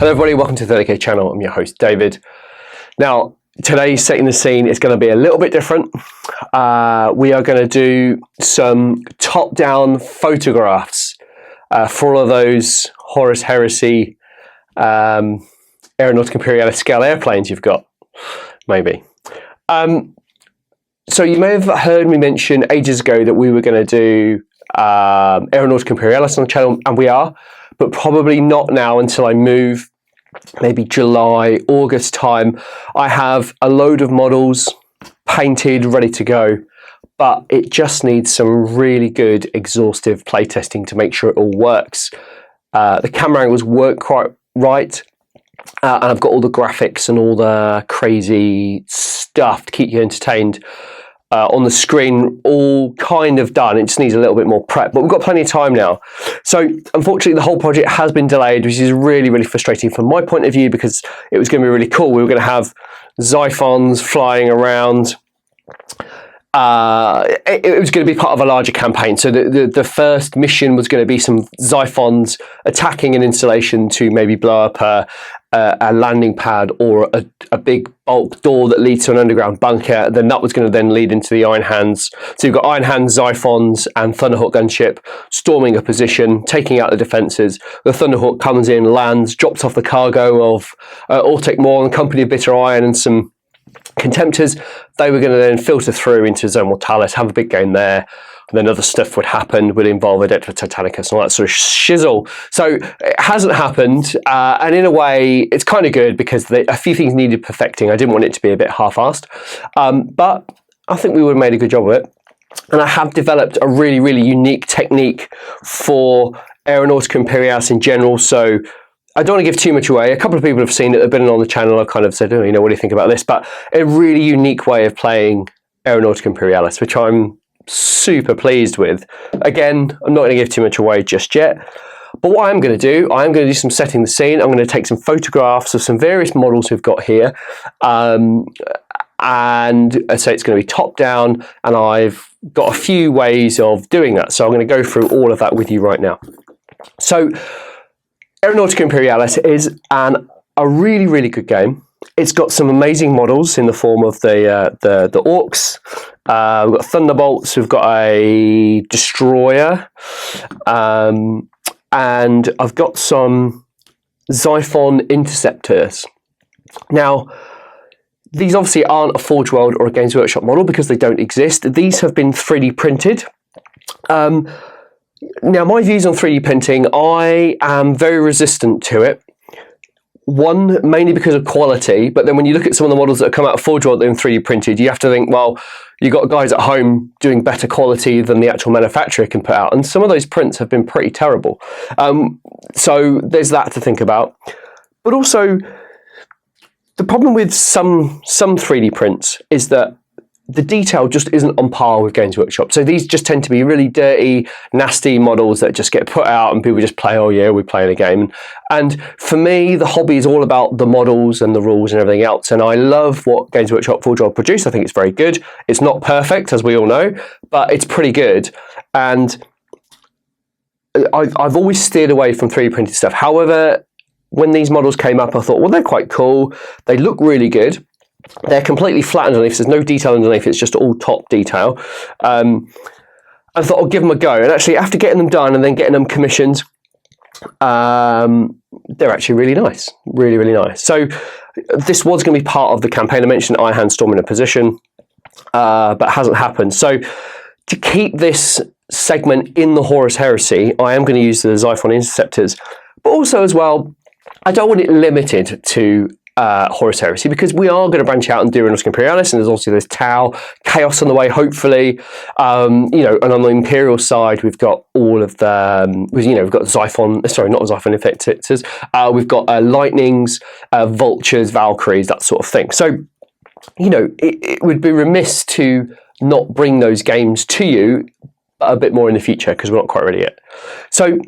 Hello everybody, welcome to the 30K channel. I'm your host David. Now, today's setting the scene is going to be a little bit different. We are going to do some top-down photographs for all of those Horus Heresy Aeronautica Imperialis scale airplanes you've got, maybe. So you may have heard me mention ages ago that we were going to do Aeronautica Imperialis on the channel, and we are, but probably not now until I move, maybe July, August time. I have a load of models painted, ready to go, but it just needs some really good exhaustive playtesting to make sure it all works. The camera angles work quite right, and I've got all the graphics and all the crazy stuff to keep you entertained on the screen all kind of done. It just needs a little bit more prep, but we've got plenty of time now. So unfortunately the whole project has been delayed, which is really, really frustrating from my point of view, because it was going to be really cool. We were going to have Xiphons flying around. It was going to be part of a larger campaign. So the first mission was going to be some Xiphons attacking an installation to maybe blow up a landing pad or a big bulk door that leads to an underground bunker. Then that was going to then lead into the Iron Hands. So you've got Iron Hands, Xiphons and Thunderhawk gunship storming a position, taking out the defences. The Thunderhawk comes in, lands, drops off the cargo of Ortec Maul and Company of Bitter Iron and some Contemptors. They were going to then filter through into Zone Mortalis, have a big game there, and then other stuff would happen, would involve Adepta Titanicus and all that sort of shizzle. So it hasn't happened, and in a way it's kind of good because a few things needed perfecting. I didn't want it to be a bit half-assed, but I think we would have made a good job of it. And I have developed a really, really unique technique for Aeronautica Imperialis in general. So I don't want to give too much away. A couple of people have seen it, have been on the channel, I've kind of said, oh, you know, what do you think about this? But a really unique way of playing Aeronautica Imperialis, which I'm super pleased with. Again, I'm not going to give too much away just yet. But what I'm going to do, I'm going to do some setting the scene. I'm going to take some photographs of some various models we've got here. And so it's going to be top down, and I've got a few ways of doing that. So I'm going to go through all of that with you right now. So Aeronautica Imperialis is a really, really good game. It's got some amazing models in the form of the Orcs. We've got Thunderbolts. We've got a Destroyer, and I've got some Xiphon Interceptors. Now, these obviously aren't a Forge World or a Games Workshop model because they don't exist. These have been 3D printed. Now, my views on 3D printing, I am very resistant to it. One, mainly because of quality, but then when you look at some of the models that have come out of Forge World that are 3D printed, you have to think, well, you've got guys at home doing better quality than the actual manufacturer can put out, and some of those prints have been pretty terrible. So there's that to think about. But also, the problem with some 3D prints is that the detail just isn't on par with Games Workshop. So these just tend to be really dirty, nasty models that just get put out and people just play, oh yeah, we're playing a game. And for me, the hobby is all about the models and the rules and everything else. And I love what Games Workshop Forge World produce. I think it's very good. It's not perfect, as we all know, but it's pretty good. And I've always steered away from 3D printed stuff. However, when these models came up, I thought, well, they're quite cool. They look really good. They're completely flat underneath. There's no detail underneath. It's just all top detail. I thought I'll give them a go. And actually, after getting them done and then getting them commissioned, they're actually really nice. Really, really nice. So this was going to be part of the campaign. I mentioned Iron Hand storming a position, but it hasn't happened. So to keep this segment in the Horus Heresy, I am going to use the Xiphon Interceptors. But also as well, I don't want it limited to Horus Heresy, because we are going to branch out and do Aeronautica Imperialis, and there's also this Tau Chaos on the way, hopefully. You know, and on the Imperial side, we've got all of the, you know, we've got Xiphon, sorry, not Xiphon Infectors, we've got Lightnings, Vultures, Valkyries, that sort of thing. So, you know, it would be remiss to not bring those games to you a bit more in the future, because we're not quite ready yet. So,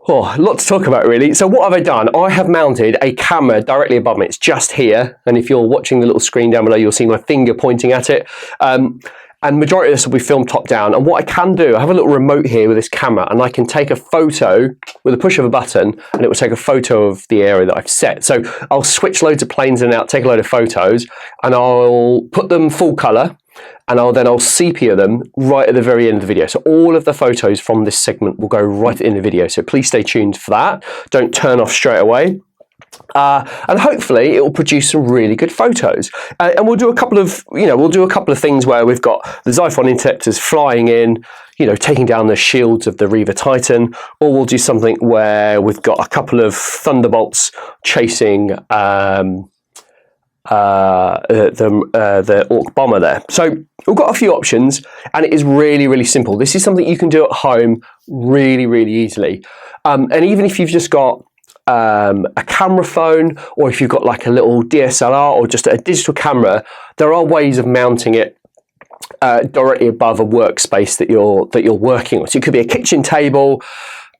oh, a lot to talk about, really. So what have I done? I have mounted a camera directly above me. It's just here. And if you're watching the little screen down below, you'll see my finger pointing at it. And majority of this will be filmed top down. And what I can do, I have a little remote here with this camera, and I can take a photo with a push of a button, and it will take a photo of the area that I've set. So I'll switch loads of planes in and out, take a load of photos, and I'll put them full color, and I'll sepia them right at the very end of the video. So all of the photos from this segment will go right in the video. So please stay tuned for that. Don't turn off straight away. And hopefully it will produce some really good photos. And we'll do a couple of, things where we've got the Xiphon interceptors flying in, taking down the shields of the Reaver Titan, or we'll do something where we've got a couple of Thunderbolts chasing the Ork bomber there. So we've got a few options, and it is really, really simple. This is something you can do at home really, really easily. And even if you've just got a camera phone, or if you've got like a little DSLR or just a digital camera, there are ways of mounting it directly above a workspace that you're working on. So it could be a kitchen table.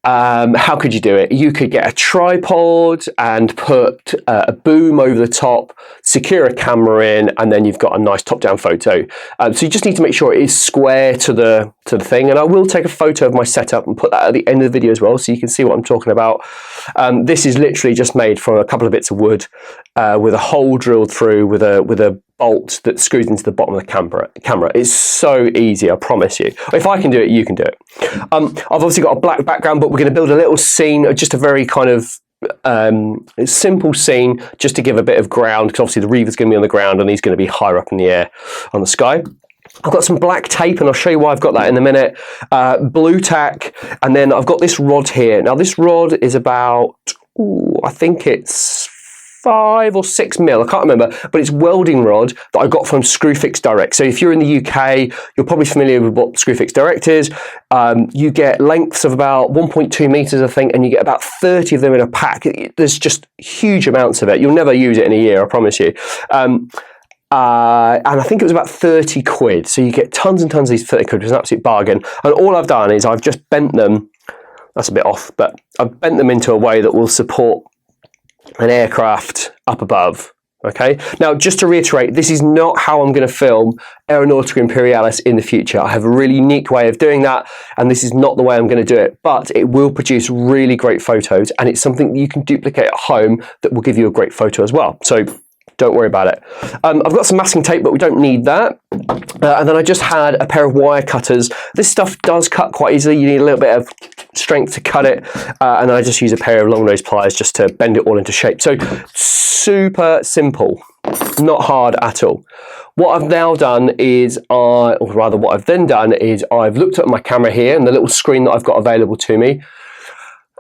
How could you do it? You could get a tripod and put a boom over the top, secure a camera in, and then you've got a nice top-down photo. So you just need to make sure it is square to the thing. And I will take a photo of my setup and put that at the end of the video as well, so you can see what I'm talking about. This is literally just made from a couple of bits of wood with a hole drilled through with a bolt that screws into the bottom of the camera. It's so easy, I promise you. If I can do it, you can do it. I've obviously got a black background, but we're going to build a little scene, just a very kind of simple scene, just to give a bit of ground, because obviously the Reaver's going to be on the ground and he's going to be higher up in the air on the sky. I've got some black tape, and I'll show you why I've got that in a minute. Blue tack, and then I've got this rod here. Now this rod is about, I think it's 5 or 6 mil, I can't remember, but it's welding rod that I got from Screwfix Direct. So if you're in the UK, you're probably familiar with what Screwfix Direct is. You get lengths of about 1.2 meters, I think, and you get about 30 of them in a pack. There's just huge amounts of it. You'll never use it in a year, I promise you. And I think it was about 30 quid. So you get tons and tons of these 30 quid. It was an absolute bargain. And all I've done is I've just bent them. That's a bit off, but I've bent them into a way that will support an aircraft up above. Okay, now just to reiterate, this is not how I'm going to film Aeronautica Imperialis in the future. I have a really unique way of doing that, and this is not the way I'm going to do it, but it will produce really great photos, and it's something that you can duplicate at home that will give you a great photo as well. So don't worry about it. I've got some masking tape, but we don't need that. And then I just had a pair of wire cutters. This stuff does cut quite easily. You need a little bit of strength to cut it. And then I just use a pair of long nose pliers just to bend it all into shape. So super simple, not hard at all. What I've now done is, or rather what I've then done is I've looked at my camera here and the little screen that I've got available to me.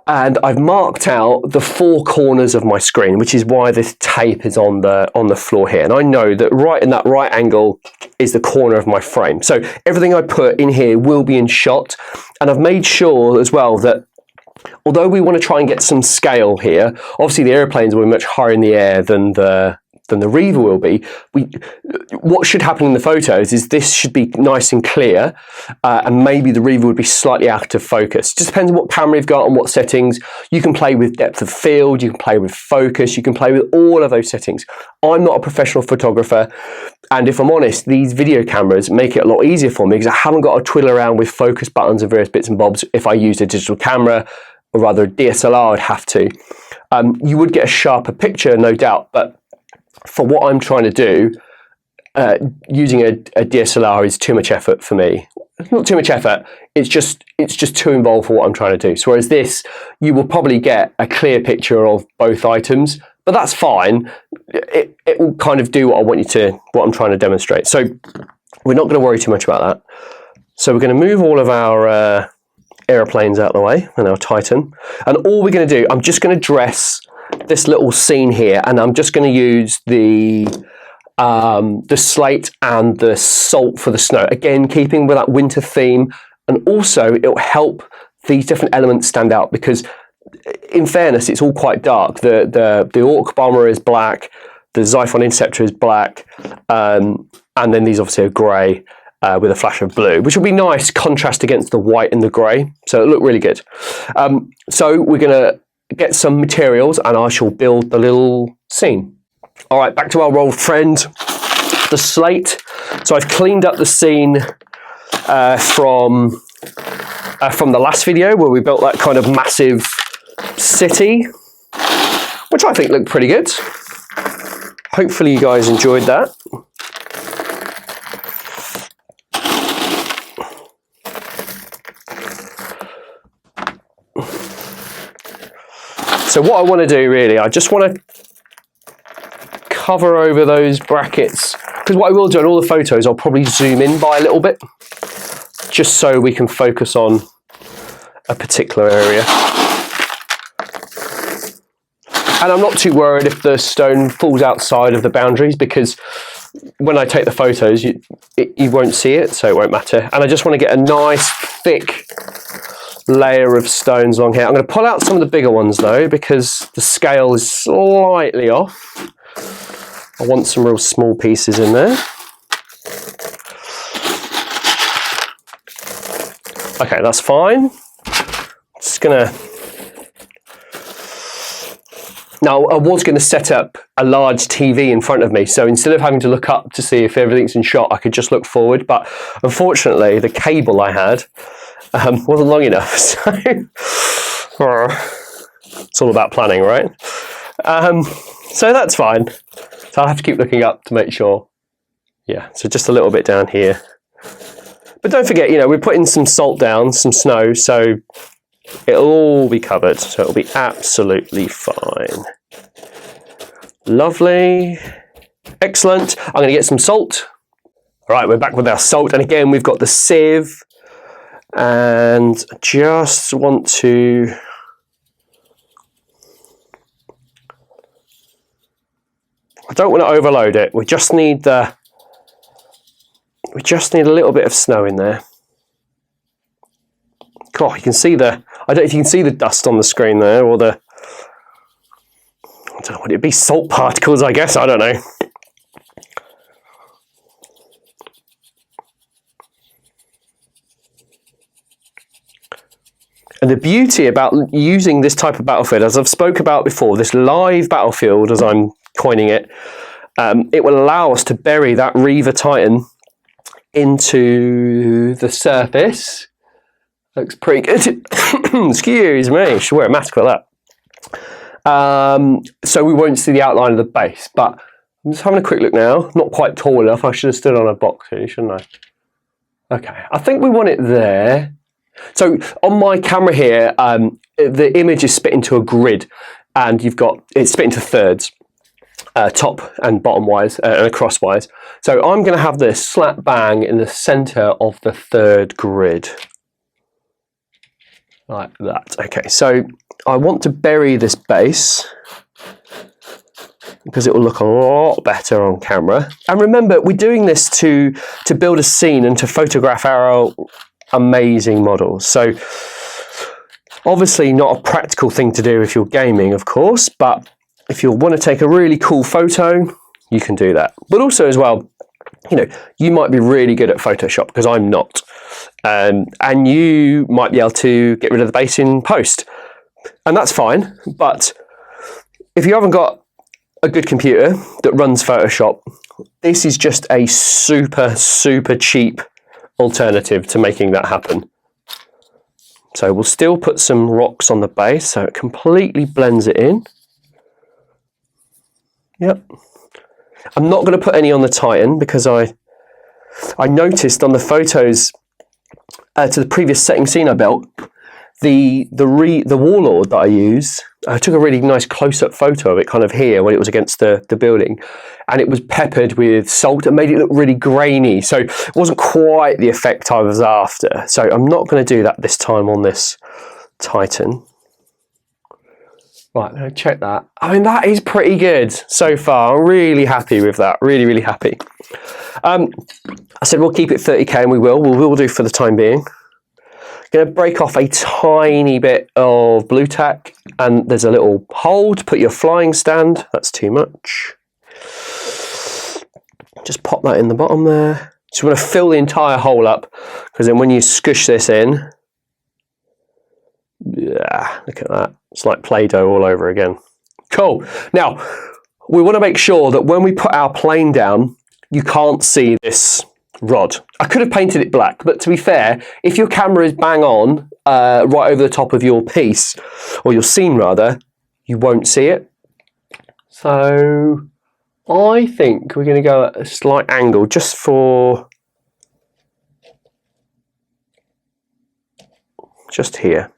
And I've marked out the 4 corners of my screen, which is why this tape is on the floor here. And I know that right in that right angle is the corner of my frame. So everything I put in here will be in shot. And I've made sure as well that although we want to try and get some scale here, obviously the airplanes will be much higher in the air than the Reaver will be. What should happen in the photos is this should be nice and clear, and maybe the Reaver would be slightly out of focus. Just depends on what camera you've got and what settings. You can play with depth of field, you can play with focus, you can play with all of those settings. I'm not a professional photographer, and if I'm honest, these video cameras make it a lot easier for me because I haven't got to twiddle around with focus buttons and various bits and bobs. If I used a digital camera, or rather a DSLR, I'd have to. You would get a sharper picture, no doubt, but for what I'm trying to do, using a DSLR is too much effort for me. Not too much effort, it's just too involved for what I'm trying to do. So whereas this, you will probably get a clear picture of both items, but that's fine. It will kind of do what I'm trying to demonstrate. So we're not going to worry too much about that. So we're going to move all of our aeroplanes out of the way and our Titan. And all we're going to do, I'm just going to dress this little scene here, and I'm just going to use the slate and the salt for the snow. Again, keeping with that winter theme, and also it'll help these different elements stand out because, in fairness, it's all quite dark. The Ork bomber is black, the Xiphon interceptor is black, and then these obviously are grey with a flash of blue, which will be nice contrast against the white and the grey. So it'll look really good. So we're going to get some materials and I shall build the little scene. All right, back to our old friend, the slate. So I've cleaned up the scene from the last video where we built that kind of massive city, which I think looked pretty good. Hopefully you guys enjoyed that. So what I want to do really, I just want to cover over those brackets, because what I will do on all the photos, I'll probably zoom in by a little bit, just so we can focus on a particular area. And I'm not too worried if the stone falls outside of the boundaries, because when I take the photos, you won't see it, so it won't matter. And I just want to get a nice thick layer of stones along here. I'm going to pull out some of the bigger ones though, because the scale is slightly off. I want some real small pieces in there. Okay, that's fine. Just gonna... Now, I was going to set up a large TV in front of me, so instead of having to look up to see if everything's in shot, I could just look forward, but unfortunately the cable I had wasn't long enough, so it's all about planning, right? So that's fine. So I'll have to keep looking up to make sure. Yeah, so just a little bit down here. But don't forget, you know, we're putting some salt down, some snow, so it'll all be covered, so it'll be absolutely fine. Lovely. Excellent. I'm going to get some salt. All right, we're back with our salt, and again, we've got the sieve, and just want to... I don't want to overload it. We just need a little bit of snow in there. God, you can see I don't know if you can see the dust on the screen there, or I don't know, would it be salt particles, I guess? I don't know. And the beauty about using this type of battlefield, as I've spoke about before, this live battlefield, as I'm coining it, it will allow us to bury that Reaver Titan into the surface. Looks pretty good. Excuse me, should wear a mask for that. So we won't see the outline of the base, but I'm just having a quick look now. Not quite tall enough. I should have stood on a box here, shouldn't I? Okay, I think we want it there. So on my camera here, the image is split into a grid, and it's split into thirds, top and bottom wise, and crosswise. So I'm going to have this slap bang in the center of the third grid. Like that. Okay, so I want to bury this base because it will look a lot better on camera. And remember, we're doing this to build a scene and to photograph our amazing models. So obviously not a practical thing to do if you're gaming, of course, but if you want to take a really cool photo, you can do that. But also as well, you know, you might be really good at Photoshop, because I'm not. And you might be able to get rid of the base in post. And that's fine. But if you haven't got a good computer that runs Photoshop, this is just a super, super cheap alternative to making that happen. So we'll still put some rocks on the base so it completely blends it in. Yep. I'm not going to put any on the Titan because I noticed on the photos to the previous setting scene I built, the Warlord that I use, I took a really nice close-up photo of it kind of here when it was against the building, and it was peppered with salt and made it look really grainy, so it wasn't quite the effect I was after. So I'm not going to do that this time on this Titan. Right, now check that. I mean, that is pretty good so far. I'm really happy with that. Really, really happy. I said we'll keep it 30k, and we will do for the time being. Going to break off a tiny bit of blue tack, and there's a little hole to put your flying stand. That's too much. Just pop that in the bottom there. So we're going to fill the entire hole up, because then when you squish this in, yeah, look at that. It's like Play-Doh all over again. Cool. Now, we want to make sure that when we put our plane down, you can't see this rod. I could have painted it black, but to be fair, if your camera is bang on right over the top of your piece, or your scene rather, you won't see it. So I think we're going to go at a slight angle just for just here.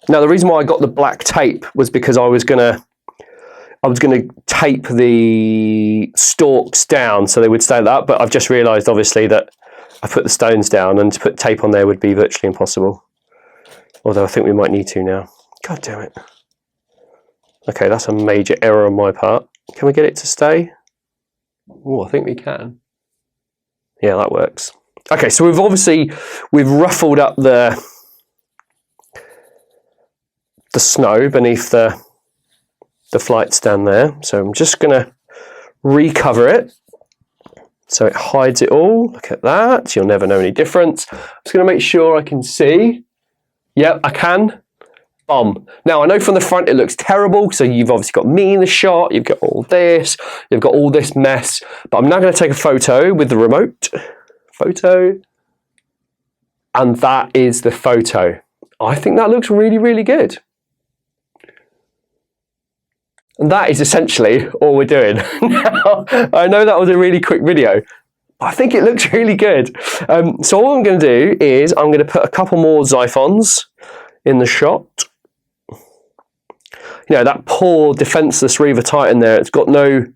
Now the reason why I got the black tape was because I was going to tape the stalks down so they would stay like that, but I've just realised obviously that I put the stones down, and to put tape on there would be virtually impossible. Although I think we might need to now. God damn it. Okay, that's a major error on my part. Can we get it to stay? Oh, I think we can. Yeah, that works. Okay, so we've ruffled up the snow beneath the flight stand there. So I'm just going to recover it so it hides it all. Look at that. You'll never know any difference. I'm just going to make sure I can see. Yep, I can. Bomb. Now, I know from the front it looks terrible, so you've obviously got me in the shot, you've got all this, you've got all this mess, but I'm now going to take a photo with the remote. Photo. And that is the photo. I think that looks really, really good. And that is essentially all we're doing. Now, I know that was a really quick video, but I think it looks really good. So all I'm going to do is I'm going to put a couple more Xiphons in the shot. You know, that poor defenseless Reaver Titan there, it's got no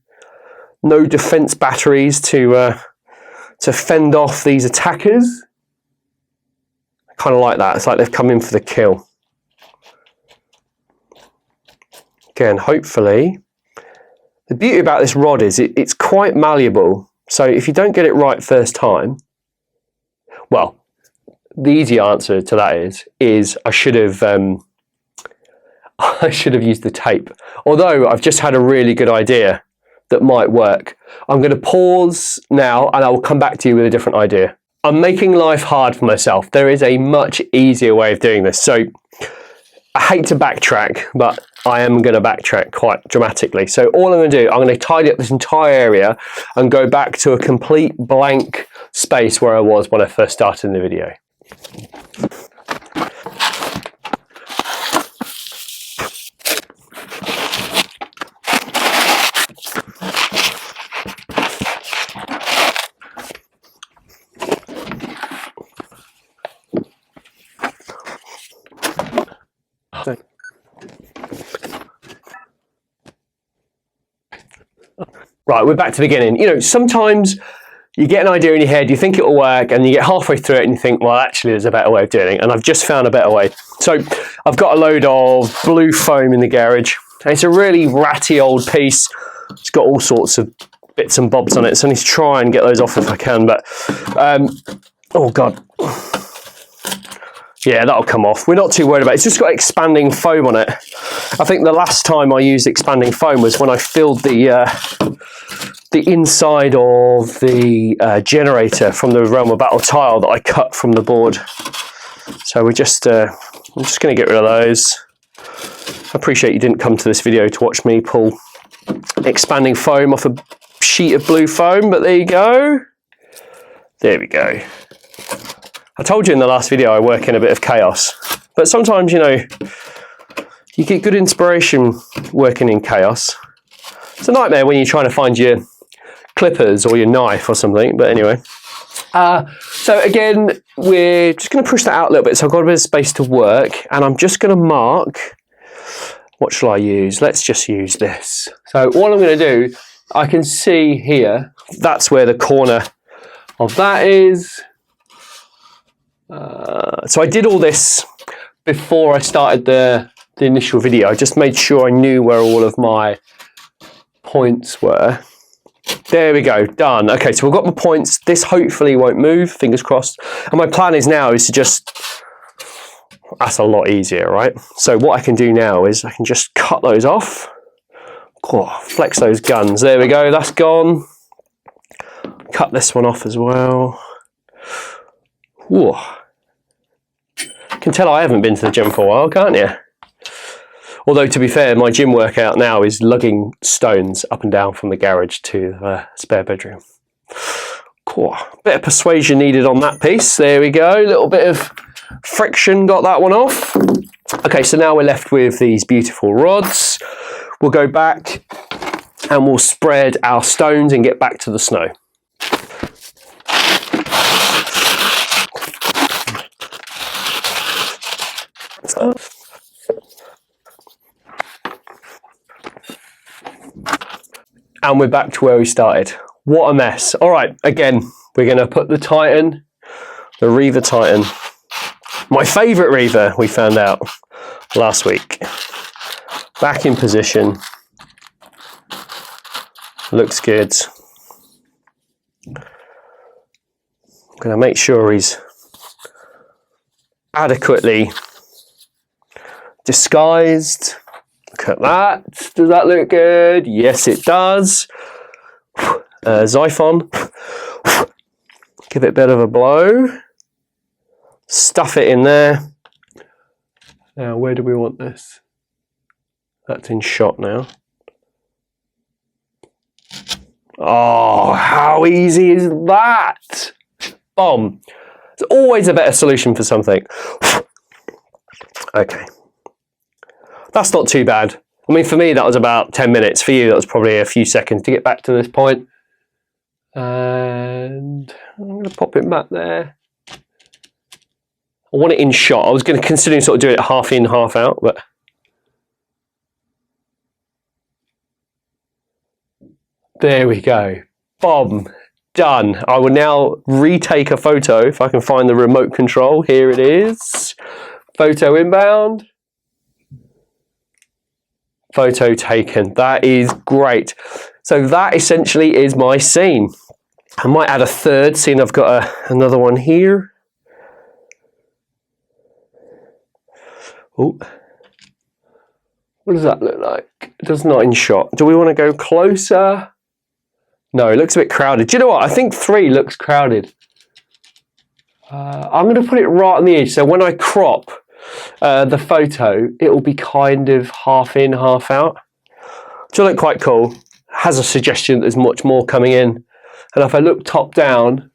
defense batteries to fend off these attackers. I kind of like that. It's like they've come in for the kill. Again, hopefully, the beauty about this rod is it's quite malleable. So if you don't get it right first time, well, the easy answer to that is I should have used the tape. Although I've just had a really good idea that might work. I'm going to pause now and I will come back to you with a different idea. I'm making life hard for myself. There is a much easier way of doing this. So I hate to backtrack, but I am going to backtrack quite dramatically. So all I'm going to do, I'm going to tidy up this entire area and go back to a complete blank space where I was when I first started in the video. Right, we're back to the beginning. You know, sometimes you get an idea in your head, you think it will work, and you get halfway through it and you think, well, actually, there's a better way of doing it. And I've just found a better way. So I've got a load of blue foam in the garage. It's a really ratty old piece. It's got all sorts of bits and bobs on it. So I need to try and get those off if I can. But, oh, God. Yeah, that'll come off. We're not too worried about it. It's just got expanding foam on it. I think the last time I used expanding foam was when I filled the inside of the generator from the Realm of Battle tile that I cut from the board. So I'm just going to get rid of those. I appreciate you didn't come to this video to watch me pull expanding foam off a sheet of blue foam, but there you go. There we go. I told you in the last video I work in a bit of chaos, but sometimes, you know, you get good inspiration working in chaos. It's a nightmare when you're trying to find your clippers or your knife or something, but anyway. So again, we're just going to push that out a little bit, so I've got a bit of space to work, and I'm just going to mark, what shall I use? Let's just use this. So what I'm going to do, I can see here, that's where the corner of that is. So I did all this before I started the initial video. I just made sure I knew where all of my points were. There we go, done. Okay, so we've got my points. This hopefully won't move, fingers crossed. And my plan is now is to just, that's a lot easier, right? So what I can do now is I can just cut those off. Oh, flex those guns. There we go, that's gone. Cut this one off as well. Ooh. You can tell I haven't been to the gym for a while, can't you? Although, to be fair, my gym workout now is lugging stones up and down from the garage to the spare bedroom. Cool. Bit of persuasion needed on that piece. There we go. A little bit of friction, got that one off. Okay, so now we're left with these beautiful rods. We'll go back and we'll spread our stones and get back to the snow. And we're back to where we started. What a mess. All right, again, we're going to put the Titan, the Reaver Titan, my favourite Reaver, we found out last week. Back in position. Looks good. I'm going to make sure he's adequately disguised. Look at that. Does that look good? Yes, it does. Xiphon. Give it a bit of a blow. Stuff it in there. Now, where do we want this? That's in shot now. Oh, how easy is that? Bomb. It's always a better solution for something. Okay. That's not too bad. I mean, for me, that was about 10 minutes. For you, that was probably a few seconds to get back to this point. And I'm going to pop it back there. I want it in shot. I was going to consider sort of doing it half in, half out, but there we go. Bomb. Done. I will now retake a photo if I can find the remote control. Here it is. Photo inbound. Photo taken. That is great. So that essentially is my scene. I might add a third, seeing I've got another one here. Oh, what does that look like? It does not in shot. Do we want to go closer? No, it looks a bit crowded. Do you know what? I think 3 looks crowded. I'm going to put it right on the edge. So when I crop the photo, it will be kind of half in, half out. So look quite cool. Has a suggestion that there's much more coming in. And if I look top down,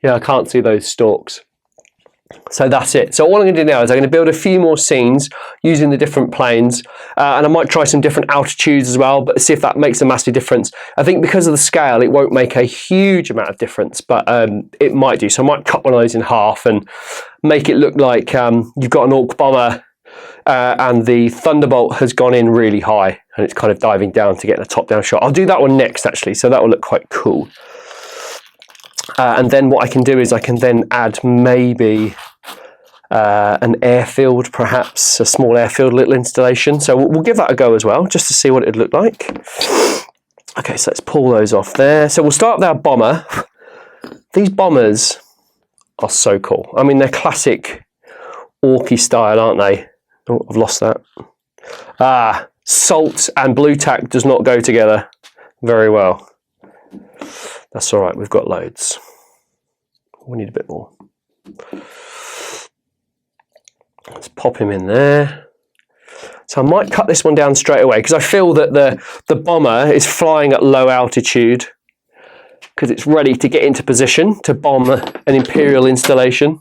yeah, I can't see those stalks. So that's it. So all I'm going to do now is I'm going to build a few more scenes using the different planes, and I might try some different altitudes as well, but see if that makes a massive difference. I think because of the scale, it won't make a huge amount of difference, but it might do. So I might cut one of those in half and make it look like you've got an Ork bomber and the Thunderbolt has gone in really high and it's kind of diving down to get a top-down shot. I'll do that one next, actually, so that will look quite cool. And then what I can do is I can then add maybe an airfield, perhaps a small airfield little installation. So we'll give that a go as well, just to see what it'd look like. Okay, so let's pull those off there. So we'll start with our bomber. These bombers are so cool. I mean, they're classic Orky style, aren't they? Oh, I've lost that. Salt and blue tack does not go together very well. That's all right, we've got loads. We need a bit more. Let's pop him in there. So I might cut this one down straight away because I feel that the bomber is flying at low altitude because it's ready to get into position to bomb an Imperial installation.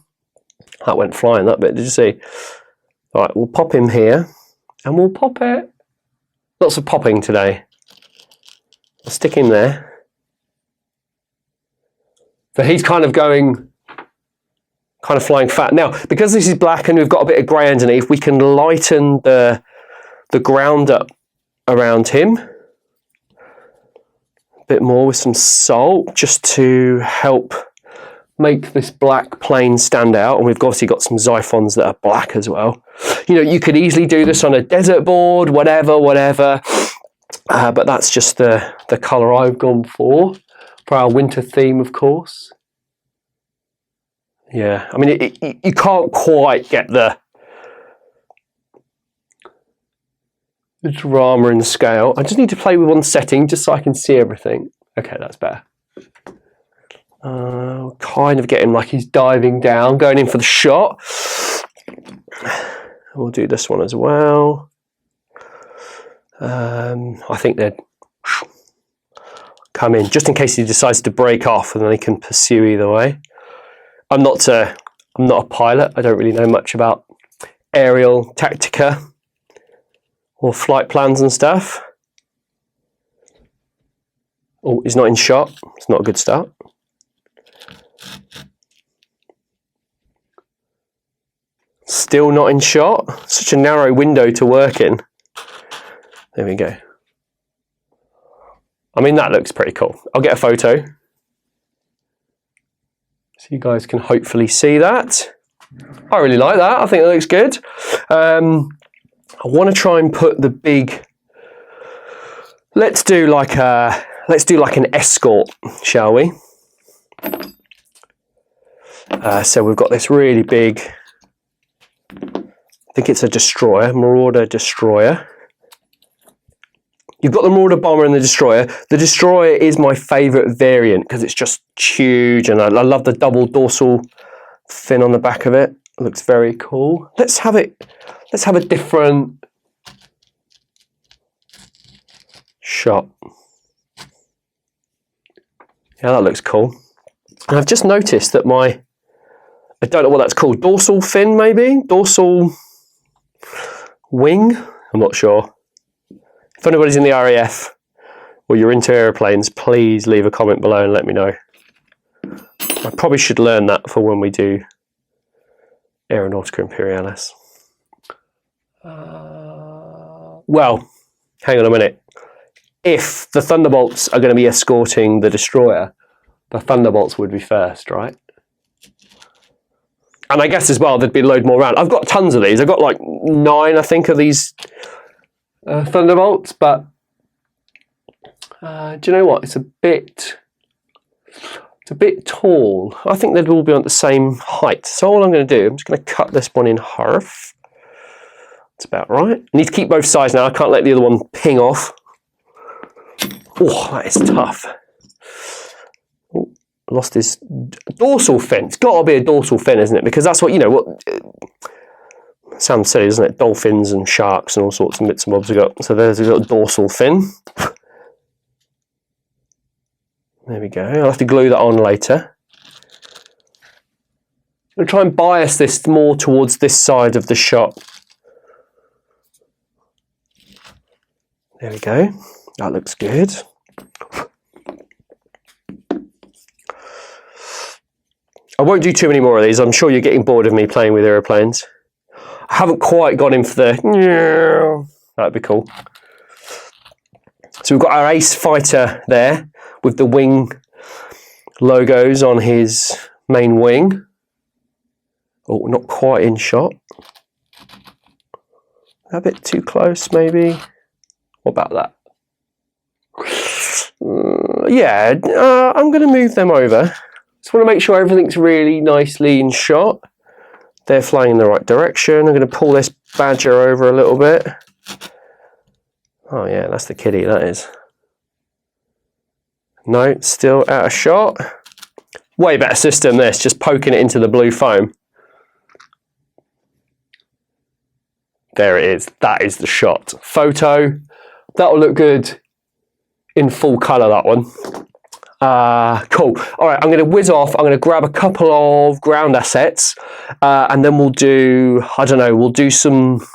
That went flying, that bit, did you see? All right, we'll pop him here and we'll pop it. Lots of popping today. I'll stick him there. So he's kind of flying fat. Now, because this is black and we've got a bit of grey underneath, we can lighten the ground up around him a bit more with some salt, just to help make this black plane stand out. And we've obviously got some Xiphons that are black as well. You know, you could easily do this on a desert board, whatever. But that's just the colour I've gone for our winter theme, of course. Yeah, I mean, you can't quite get the drama and scale. I just need to play with one setting just so I can see everything. Okay, that's better. Kind of getting like he's diving down, going in for the shot. We'll do this one as well. I think they'd come in, just in case he decides to break off, and then they can pursue either way. I'm not a pilot. I don't really know much about aerial tactica or flight plans and stuff. Oh, he's not in shot. It's not a good start. Still not in shot. Such a narrow window to work in. There we go. I mean, that looks pretty cool. I'll get a photo so you guys can hopefully see that. I really like that. I think it looks good. I want to try and put the big. Let's do like an escort, shall we? So we've got this really big. I think it's a destroyer, Marauder destroyer. You've got the Marauder bomber and the destroyer. The destroyer is my favourite variant because it's just huge, and I love the double dorsal fin on the back of it. It looks very cool. Let's have a different shot. Yeah, that looks cool. And I've just noticed that I don't know what that's called. Dorsal fin, maybe? Dorsal wing? I'm not sure. If anybody's in the RAF or you're into aeroplanes, please leave a comment below and let me know. I probably should learn that for when we do Aeronautica Imperialis. Well, hang on a minute. If the Thunderbolts are going to be escorting the destroyer, the Thunderbolts would be first, right? And I guess as well, there'd be a load more around. I've got tons of these. I've got like 9, I think, of these Thunderbolts, but do you know what? It's a bit tall. I think they'd all be on the same height. So all I'm going to do, I'm just going to cut this one in half. That's about right. I need to keep both sides now. I can't let the other one ping off. Oh, that is tough. Oh, lost his dorsal fin. It's got to be a dorsal fin, isn't it? Because that's what, you know, what sounds silly, doesn't it? Dolphins and sharks and all sorts of bits and bobs we got. So there's a little dorsal fin. There we go. I'll have to glue that on later. I'm going to try and bias this more towards this side of the shot. There we go. That looks good. I won't do too many more of these. I'm sure you're getting bored of me playing with aeroplanes. I haven't quite got him for the... That'd be cool. So we've got our Ace Fighter there with the wing logos on his main wing. Oh, not quite in shot. A bit too close, maybe. What about that? Yeah, I'm going to move them over. Just want to make sure everything's really nicely in shot. They're flying in the right direction. I'm going to pull this Badger over a little bit. Oh yeah, that's the kitty, that is. No, still out of shot. Way better system this, just poking it into the blue foam. There it is, that is the shot. Photo, that'll look good in full colour, that one. Cool. All right, I'm going to whiz off. I'm going to grab a couple of ground assets, and then we'll do, I don't know, we'll do some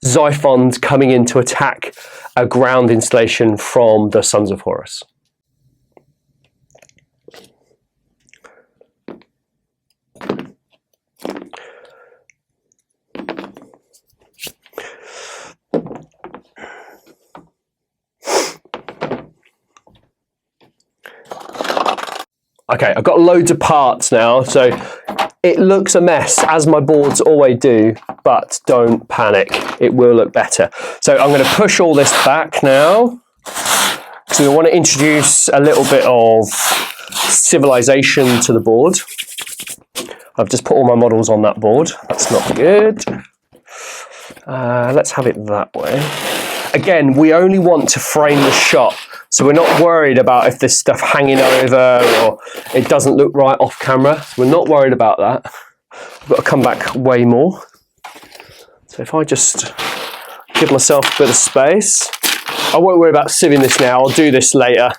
Xiphons coming in to attack a ground installation from the Sons of Horus. Okay, I've got loads of parts now, so it looks a mess, as my boards always do, but don't panic, it will look better. So I'm going to push all this back now. So we want to introduce a little bit of civilization to the board. I've just put all my models on that board, that's not good. Let's have it that way. Again, we only want to frame the shot. So we're not worried about if there's stuff hanging over or it doesn't look right off camera. So we're not worried about that. I've got to come back way more. So if I just give myself a bit of space. I won't worry about sieving this now, I'll do this later.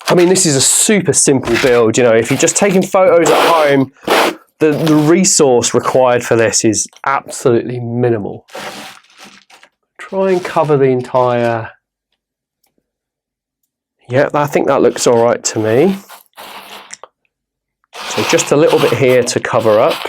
I mean, this is a super simple build, you know, if you're just taking photos at home, the resource required for this is absolutely minimal. Try and cover the entire... Yeah, I think that looks all right to me. So just a little bit here to cover up.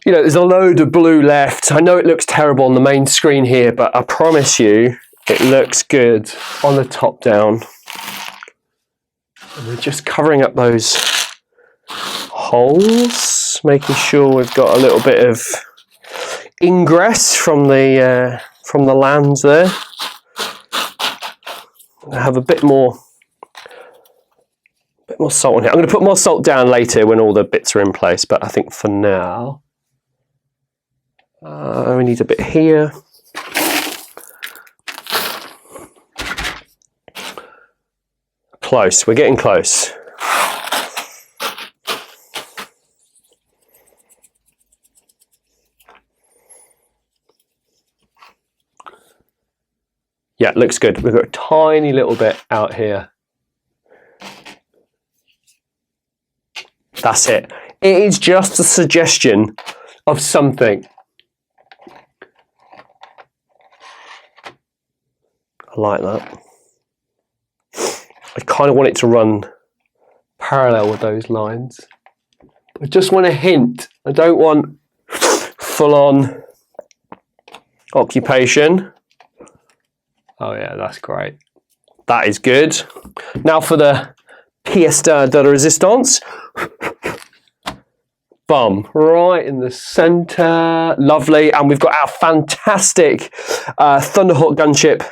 You know, there's a load of blue left. I know it looks terrible on the main screen here, but I promise you, it looks good on the top down. And we're just covering up those holes, making sure we've got a little bit of ingress from the lands there. I have a bit more salt in here. I'm going to put more salt down later when all the bits are in place, but I think for now we need a bit here. Close, we're getting close. Yeah, looks good. We've got a tiny little bit out here. That's it. It is just a suggestion of something. I like that. I kind of want it to run parallel with those lines. I just want a hint. I don't want full-on occupation. Oh yeah, that's great. That is good. Now for the pièce de résistance. Bum, right in the center. Lovely. And we've got our fantastic Thunderhawk gunship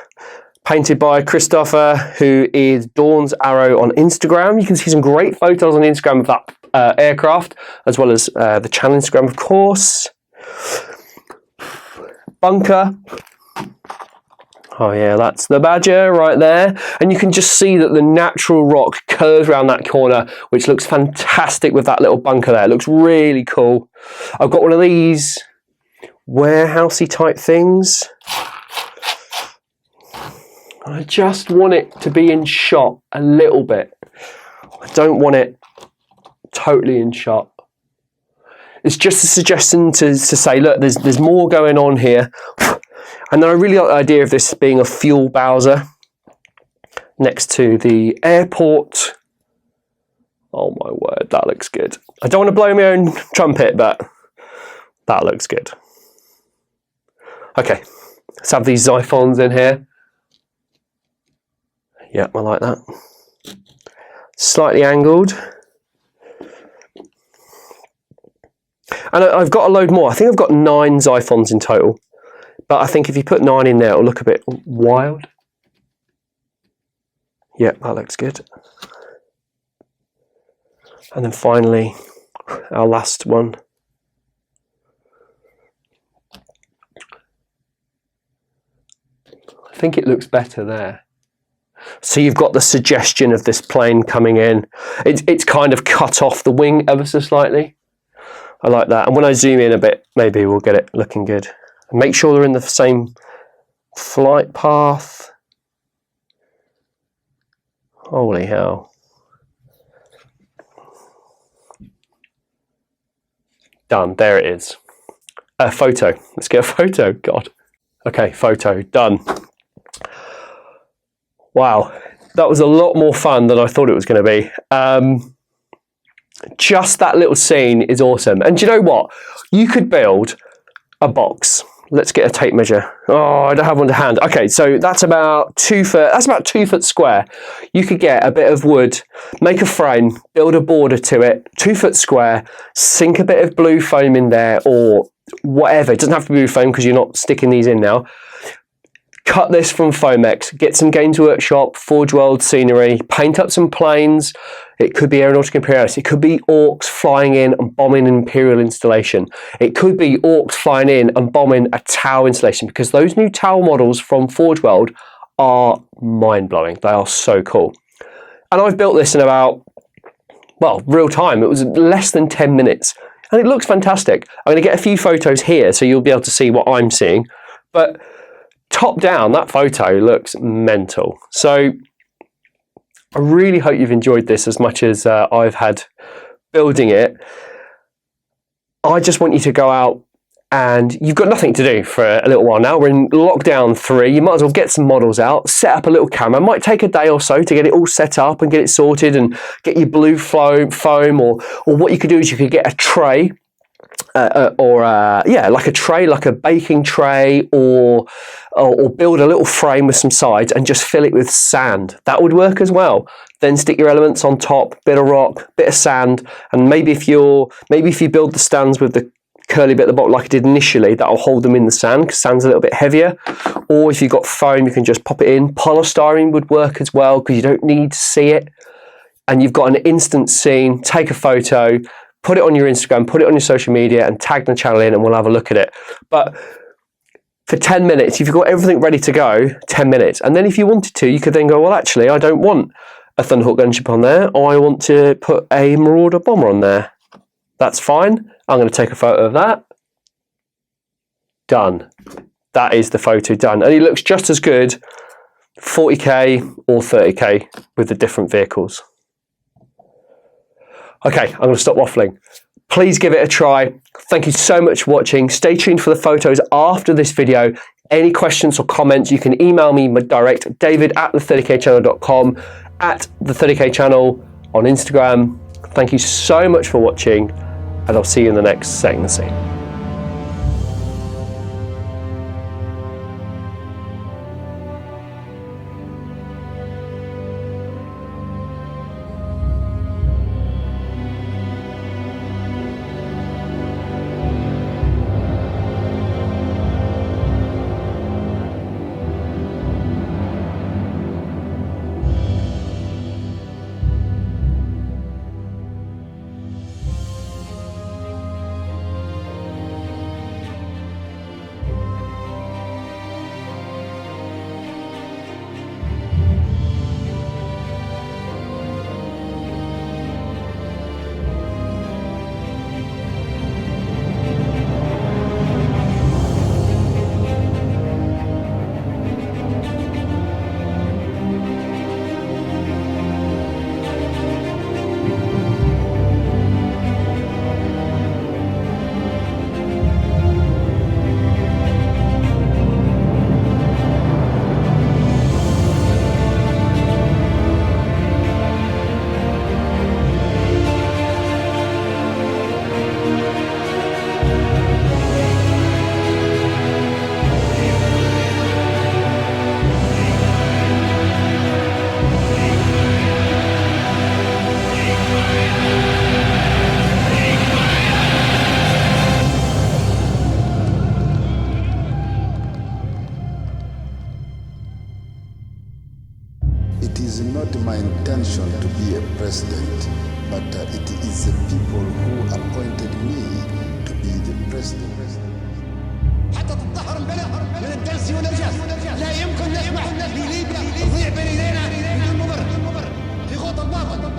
painted by Christopher, who is Dawn's Arrow on Instagram. You can see some great photos on Instagram of that aircraft, as well as the channel Instagram, of course. Bunker. Oh yeah, that's the Badger right there. And you can just see that the natural rock curves around that corner, which looks fantastic with that little bunker there. It looks really cool. I've got one of these warehousey type things. I just want it to be in shot a little bit. I don't want it totally in shot. It's just a suggestion to say, look, there's more going on here. And then I really like the idea of this being a fuel bowser next to the airport. Oh my word, that looks good. I don't want to blow my own trumpet, but that looks good. Okay, let's have these Xiphons in here. Yeah, I like that. Slightly angled. And I've got a load more. I think I've got 9 Xiphons in total. But I think if you put 9 in there, it'll look a bit wild. Yeah, that looks good. And then finally, our last one. I think it looks better there. So you've got the suggestion of this plane coming in. It's kind of cut off the wing ever so slightly. I like that. And when I zoom in a bit, maybe we'll get it looking good. And make sure they're in the same flight path. Holy hell. Done. There it is. A photo. Let's get a photo. God. Okay, photo. Done. Wow. That was a lot more fun than I thought it was going to be. Just that little scene is awesome. And do you know what? You could build a box. Let's get a tape measure. Oh, I don't have one to hand. Okay, so that's about 2 foot. That's about 2 foot square. You could get a bit of wood, make a frame, build a border to it, 2 foot square, sink a bit of blue foam in there or whatever. It doesn't have to be blue foam because you're not sticking these in now. Cut this from Foamex, get some Games Workshop, Forge World scenery, paint up some planes. It could be Aeronautica Imperialis. It could be orcs flying in and bombing an Imperial installation. It could be orcs flying in and bombing a Tau installation, because those new Tau models from Forge World are mind-blowing. They are so cool. And I've built this in about, well, real time. It was less than 10 minutes. and it looks fantastic. I'm going to get a few photos here so you'll be able to see what I'm seeing, but top down, that photo looks mental. So I really hope you've enjoyed this as much as I've had building it. I just want you to go out, and you've got nothing to do for a little while now. We're in lockdown 3. You might as well get some models out, set up a little camera. It might take a day or so to get it all set up and get it sorted and get your blue foam, or what you could do is you could get a tray, like a tray, like a baking tray, or build a little frame with some sides and just fill it with sand. That would work as well. Then stick your elements on top, bit of rock, bit of sand, and maybe if you build the stands with the curly bit at the bottom like I did initially, that'll hold them in the sand because sand's a little bit heavier. Or if you've got foam, you can just pop it in. Polystyrene would work as well because you don't need to see it, and you've got an instant scene. Take a photo, put it on your Instagram, put it on your social media, and tag the channel in, and we'll have a look at it. But for 10 minutes, if you've got everything ready to go, 10 minutes. And then if you wanted to, you could then go, well, actually, I don't want a Thunderhawk gunship on there, or I want to put a Marauder bomber on there. That's fine. I'm going to take a photo of that. Done. That is the photo done. And it looks just as good 40k or 30k with the different vehicles. Okay, I'm going to stop waffling. Please give it a try. Thank you so much for watching. Stay tuned for the photos after this video. Any questions or comments, you can email me direct, david@the30kchannel.com, at the 30k channel on Instagram. Thank you so much for watching, and I'll see you in the next Setting the Scene. It is not my intention to be a president, but it is the people who appointed me to be the president. حتى تتطهر البلد من الدنس والنجس، لا يمكن نسمح بليبيا تضيع بين ايدينا بدون مبرر في خوض الباطل.